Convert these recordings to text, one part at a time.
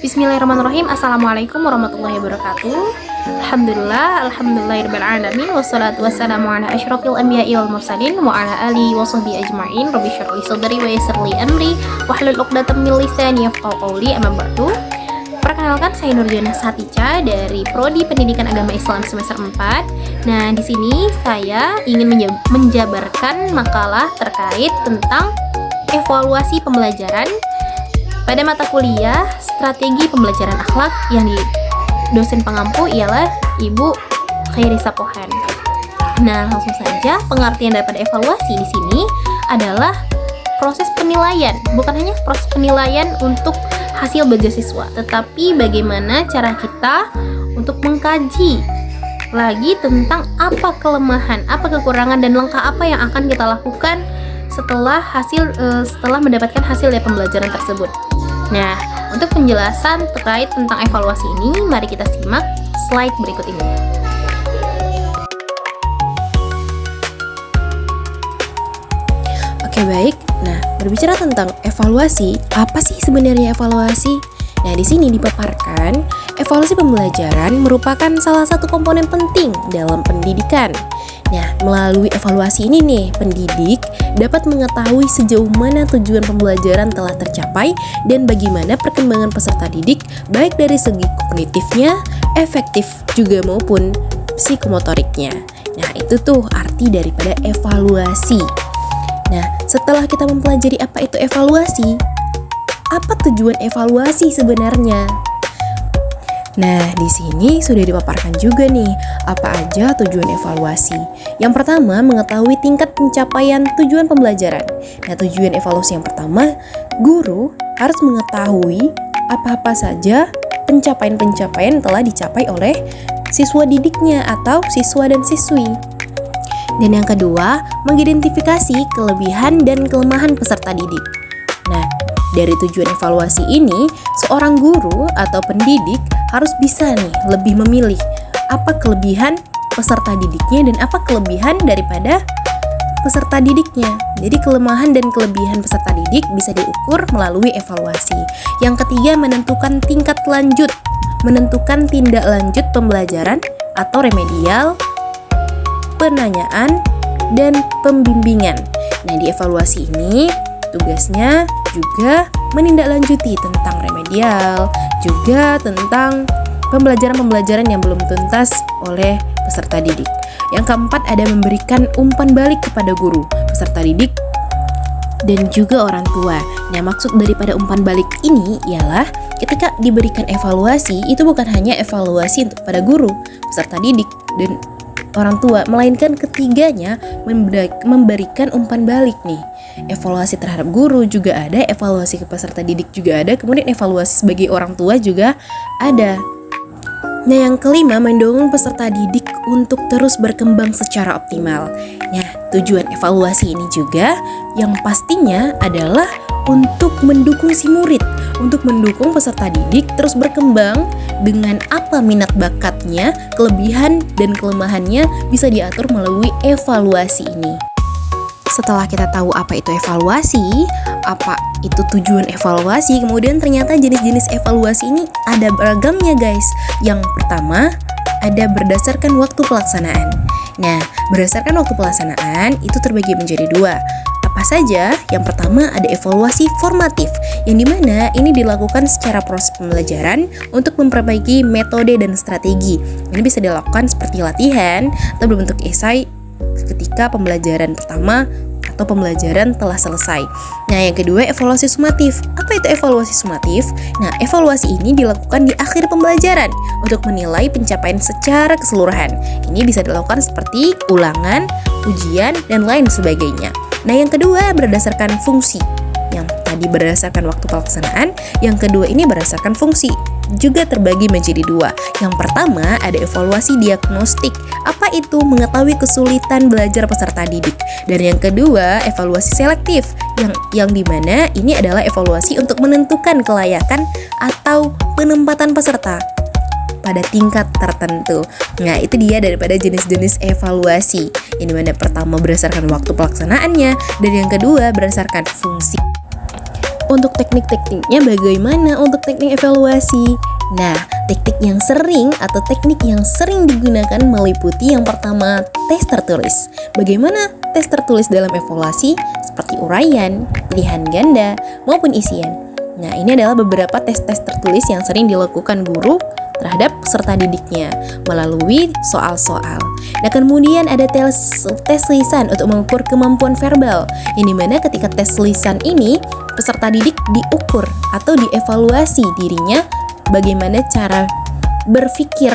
Bismillahirrahmanirrahim. Assalamualaikum warahmatullahi wabarakatuh. Alhamdulillahirrahmanirrahim. Wassalatu wassalamu ala asyrafil anbiya'i wal mursalin wa ala alihi wa sahbihi ajma'in. Rabbi shrah li sadri wa yassir li amri wahlul 'uqdatam min lisani yafqahu qawli. Amma ba'du. Perkenalkan, saya Nurjana Satica dari Prodi Pendidikan Agama Islam semester 4. Nah, di sini saya ingin menjabarkan makalah terkait tentang evaluasi pembelajaran pada mata kuliah Strategi Pembelajaran Akhlak yang di dosen pengampu ialah Ibu Khairisa Pohan. Nah, langsung saja, pengertian daripada evaluasi di sini adalah proses penilaian, bukan hanya proses penilaian untuk hasil belajar siswa, tetapi bagaimana cara kita untuk mengkaji lagi tentang apa kelemahan, apa kekurangan, dan langkah apa yang akan kita lakukan setelah mendapatkan hasil dari pembelajaran tersebut. Nah, untuk penjelasan terkait tentang evaluasi ini, mari kita simak slide berikut ini. Oke, baik. Nah, berbicara tentang evaluasi, apa sih sebenarnya evaluasi? Nah, di sini dipaparkan, evaluasi pembelajaran merupakan salah satu komponen penting dalam pendidikan. Nah, melalui evaluasi ini nih, pendidik dapat mengetahui sejauh mana tujuan pembelajaran telah tercapai dan bagaimana perkembangan peserta didik baik dari segi kognitifnya, efektif juga maupun psikomotoriknya. Nah, itu tuh arti daripada evaluasi. Nah, setelah kita mempelajari apa itu evaluasi, apa tujuan evaluasi sebenarnya? Nah, di sini sudah dipaparkan juga nih, apa aja tujuan evaluasi. Yang pertama, mengetahui tingkat pencapaian tujuan pembelajaran. Nah, tujuan evaluasi yang pertama, guru harus mengetahui apa-apa saja pencapaian-pencapaian telah dicapai oleh siswa didiknya atau siswa dan siswi. Dan yang kedua, mengidentifikasi kelebihan dan kelemahan peserta didik. Nah, dari tujuan evaluasi ini, seorang guru atau pendidik harus bisa nih lebih memilih apa kelebihan peserta didiknya dan apa kelebihan daripada peserta didiknya. Jadi kelemahan dan kelebihan peserta didik bisa diukur melalui evaluasi. Yang ketiga, menentukan tingkat lanjut, menentukan tindak lanjut pembelajaran atau remedial, penanyaan, dan pembimbingan. Nah, di evaluasi ini tugasnya juga menindaklanjuti tentang remedial, juga tentang pembelajaran-pembelajaran yang belum tuntas oleh peserta didik. Yang keempat, ada memberikan umpan balik kepada guru, peserta didik, dan juga orang tua. Nah, maksud daripada umpan balik ini ialah ketika diberikan evaluasi, itu bukan hanya evaluasi untuk pada guru, peserta didik, dan orang tua, melainkan ketiganya memberikan umpan balik nih. Evaluasi terhadap guru juga ada, evaluasi ke peserta didik juga ada, kemudian evaluasi sebagai orang tua juga ada. Nah, yang kelima, mendorong peserta didik untuk terus berkembang secara optimal. Nah, tujuan evaluasi ini juga yang pastinya adalah untuk mendukung si murid, untuk mendukung peserta didik terus berkembang dengan apa minat bakatnya, kelebihan dan kelemahannya bisa diatur melalui evaluasi ini. Setelah kita tahu apa itu evaluasi, apa itu tujuan evaluasi, kemudian ternyata jenis-jenis evaluasi ini ada beragamnya guys. Yang pertama, ada berdasarkan waktu pelaksanaan. Nah, berdasarkan waktu pelaksanaan itu terbagi menjadi dua. Apa saja? Yang pertama ada evaluasi formatif, yang dimana ini dilakukan secara proses pembelajaran untuk memperbaiki metode dan strategi. Ini bisa dilakukan seperti latihan atau berbentuk esai ketika pembelajaran pertama atau pembelajaran telah selesai. Nah, yang kedua evaluasi sumatif. Apa itu evaluasi sumatif? Nah, evaluasi ini dilakukan di akhir pembelajaran untuk menilai pencapaian secara keseluruhan. Ini bisa dilakukan seperti ulangan, ujian, dan lain sebagainya. Nah, yang kedua berdasarkan fungsi. Yang tadi berdasarkan waktu pelaksanaan, yang kedua ini berdasarkan fungsi. Juga terbagi menjadi dua. Yang pertama ada evaluasi diagnostik. Apa itu? Mengetahui kesulitan belajar peserta didik. Dan yang kedua evaluasi selektif, yang dimana ini adalah evaluasi untuk menentukan kelayakan atau penempatan peserta pada tingkat tertentu. Nah, itu dia daripada jenis-jenis evaluasi, yang dimana pertama berdasarkan waktu pelaksanaannya dan yang kedua berdasarkan fungsi. Untuk teknik-tekniknya bagaimana untuk teknik evaluasi? Nah, teknik yang sering atau teknik yang sering digunakan meliputi yang pertama, tes tertulis. Bagaimana tes tertulis dalam evaluasi? Seperti uraian, pilihan ganda, maupun isian. Nah, ini adalah beberapa tes-tes tertulis yang sering dilakukan guru terhadap peserta didiknya melalui soal-soal. Nah, kemudian ada tes lisan untuk mengukur kemampuan verbal, yang dimana ketika tes lisan ini peserta didik diukur atau dievaluasi dirinya bagaimana cara berpikir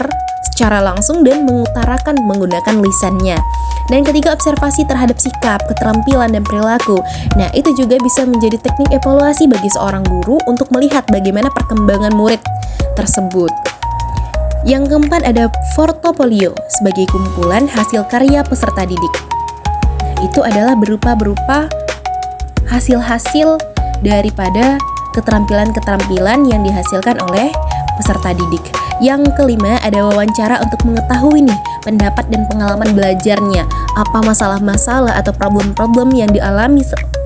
secara langsung dan mengutarakan menggunakan lisannya. Dan ketiga, observasi terhadap sikap, keterampilan, dan perilaku. Nah, itu juga bisa menjadi teknik evaluasi bagi seorang guru untuk melihat bagaimana perkembangan murid tersebut. Yang keempat ada portofolio sebagai kumpulan hasil karya peserta didik. Itu adalah berupa hasil-hasil daripada keterampilan-keterampilan yang dihasilkan oleh peserta didik. Yang kelima ada wawancara untuk mengetahui nih pendapat dan pengalaman belajarnya, apa masalah-masalah atau problem-problem yang dialami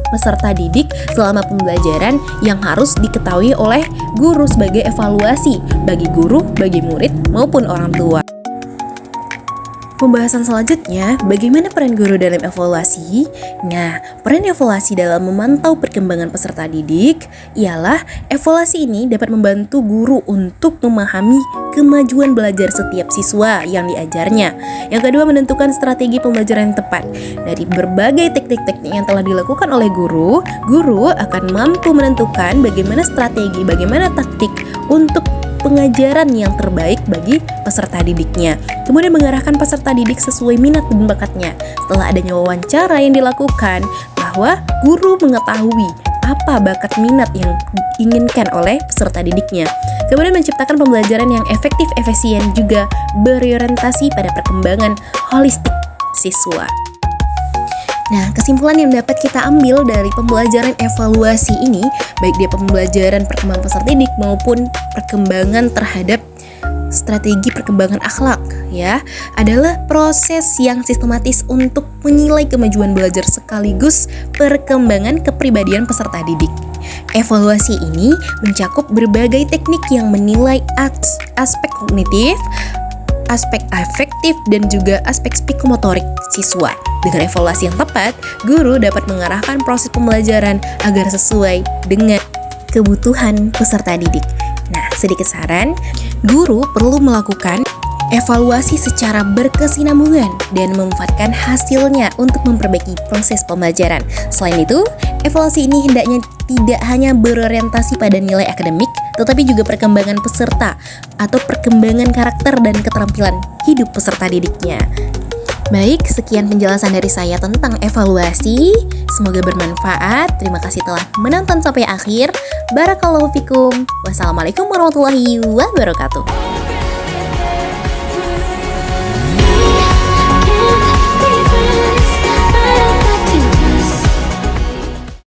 peserta didik selama pembelajaran yang harus diketahui oleh guru sebagai evaluasi bagi guru, bagi murid maupun orang tua. Pembahasan selanjutnya, bagaimana peran guru dalam evaluasi? Nah, peran evaluasi dalam memantau perkembangan peserta didik ialah evaluasi ini dapat membantu guru untuk memahami kemajuan belajar setiap siswa yang diajarnya. Yang kedua, menentukan strategi pembelajaran yang tepat. Dari berbagai teknik-teknik yang telah dilakukan oleh guru, guru akan mampu menentukan bagaimana strategi, bagaimana taktik untuk pengajaran yang terbaik bagi peserta didiknya. Kemudian mengarahkan peserta didik sesuai minat dan bakatnya. Setelah adanya wawancara yang dilakukan, bahwa guru mengetahui apa bakat minat yang diinginkan oleh peserta didiknya. Kemudian menciptakan pembelajaran yang efektif, efisien, juga berorientasi pada perkembangan holistik siswa. Nah, kesimpulan yang dapat kita ambil dari pembelajaran evaluasi ini, baik dia pembelajaran perkembangan peserta didik maupun perkembangan terhadap strategi perkembangan akhlak, ya, adalah proses yang sistematis untuk menilai kemajuan belajar sekaligus perkembangan kepribadian peserta didik. Evaluasi ini mencakup berbagai teknik yang menilai aspek kognitif, aspek afektif, dan juga aspek psikomotorik siswa. Dengan evaluasi yang tepat, guru dapat mengarahkan proses pembelajaran agar sesuai dengan kebutuhan peserta didik. Nah, sedikit saran, guru perlu melakukan evaluasi secara berkesinambungan dan memanfaatkan hasilnya untuk memperbaiki proses pembelajaran. Selain itu, evaluasi ini hendaknya tidak hanya berorientasi pada nilai akademik, tetapi juga perkembangan peserta atau perkembangan karakter dan keterampilan hidup peserta didiknya. Baik, sekian penjelasan dari saya tentang evaluasi. Semoga bermanfaat. Terima kasih telah menonton sampai akhir. Barakallahu fikum. Wassalamualaikum warahmatullahi wabarakatuh.